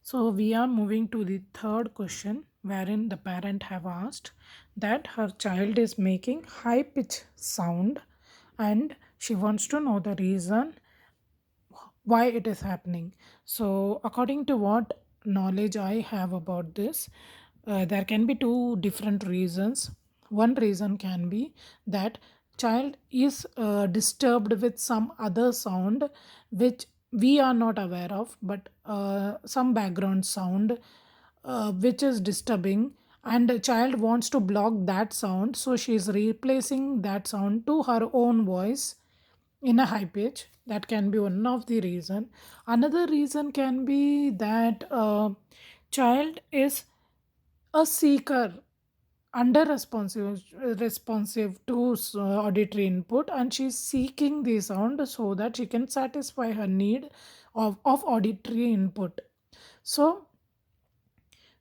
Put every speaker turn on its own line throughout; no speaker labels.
So we are moving to the third question, wherein the parent have asked that her child is making high pitch sound and she wants to know the reason why it is happening. So according to what knowledge I have about this, there can be two different reasons. One reason can be that child is disturbed with some other sound which we are not aware of, but some background sound which is disturbing, and the child wants to block that sound, so she is replacing that sound to her own voice in a high pitch. That can be one of the reason. Another reason can be that child is a seeker, under responsive to auditory input, and she's seeking the sound so that she can satisfy her need of auditory input. So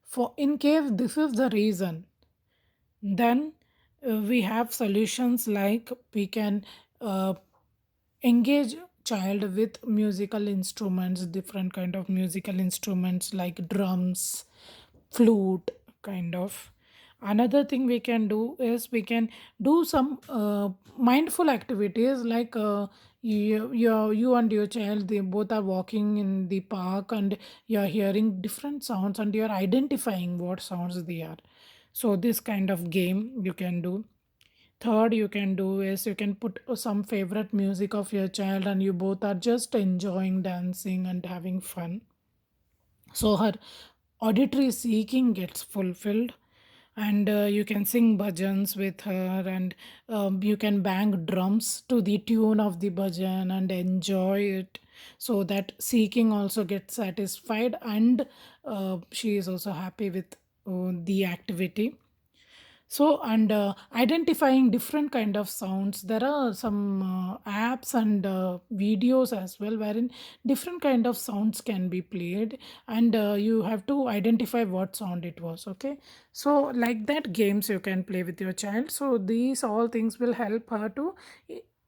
for in case this is the reason, then we have solutions like we can engage child with musical instruments, different kind of musical instruments like drums, flute kind of. Another thing we can do is we can do some mindful activities like you and your child, they both are walking in the park and you're hearing different sounds and you're identifying what sounds they are. So this kind of game you can do. Third, you can do is you can put some favorite music of your child and you both are just enjoying dancing and having fun. So her auditory seeking gets fulfilled, and you can sing bhajans with her, and you can bang drums to the tune of the bhajan and enjoy it, so that seeking also gets satisfied, and she is also happy with the activity. So, and identifying different kind of sounds, there are some apps and videos as well wherein different kind of sounds can be played, and you have to identify what sound it was. Okay, so like that games you can play with your child, so these all things will help her to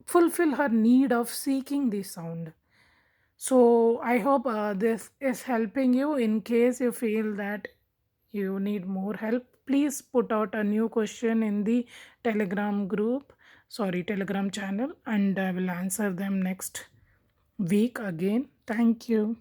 fulfill her need of seeking the sound. So I hope this is helping you. In case you feel that you need more help, please put out a new question in the Telegram group, sorry, Telegram channel, and I will answer them next week again. Thank you.